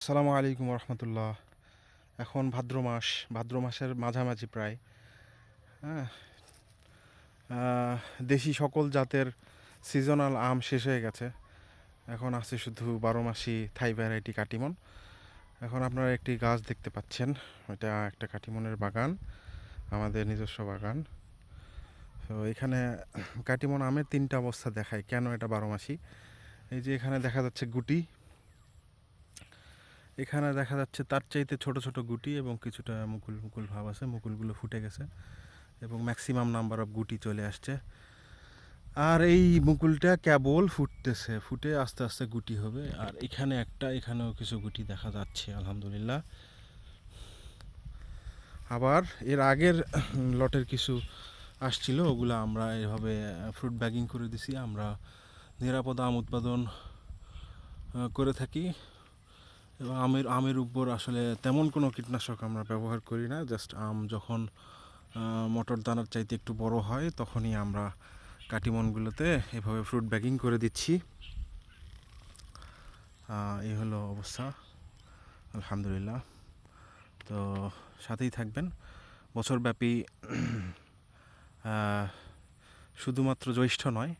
আসসালামু আলাইকুম রহমতুল্লাহ। এখন ভাদ্র মাস, ভাদ্র মাসের মাঝামাঝি প্রায়। হ্যাঁ, আহ, দেশি সকল জাতের সিজনাল আম শেষ হয়ে গেছে। এখন আছে শুধু 12 মাসি থাই ভ্যারাইটি কাটিমন। এখন আপনারা একটি গাছ দেখতে পাচ্ছেন, এটা একটা কাটিমনের বাগান, আমাদের নিজস্ব বাগান। তো এখানে কাটিমন আমের তিনটা অবস্থা দেখায় কেন এটা 12 মাসি। এই যে এখানে দেখা যাচ্ছে গুটি, এখানে দেখা যাচ্ছে তার চাইতে ছোট ছোট গুটি এবং কিছুটা মুকুল মুকুল ভাব আছে, মুকুলগুলো ফুটে গেছে এবং ম্যাক্সিমাম নাম্বার অফ গুটি চলে আসছে। আর এই মুকুলটা কেবল ফুটতেছে, ফুটে আস্তে আস্তে গুটি হবে। আর এখানে একটা, এখানেও কিছু গুটি দেখা যাচ্ছে আলহামদুলিল্লাহ। আবার এর আগের লটের কিছু আসছিল, ওগুলো আমরা এভাবে ফ্রুট ব্যাগিং করে দিছি। আমরা নিরাপদ আম উৎপাদন করে থাকি এবং আমের উপর আসলে তেমন কোনো কীটনাশক আমরা ব্যবহার করি না। জাস্ট আম যখন মটর দানার চাইতে একটু বড় হয় তখনই আমরা কাটিমনগুলোতে এভাবে ফ্রুট ব্যাগিং করে দিচ্ছি। এই হলো অবস্থা আলহামদুলিল্লাহ। তো সাথেই থাকবেন বছরব্যাপী। শুধুমাত্র জ্যৈষ্ঠ নয়,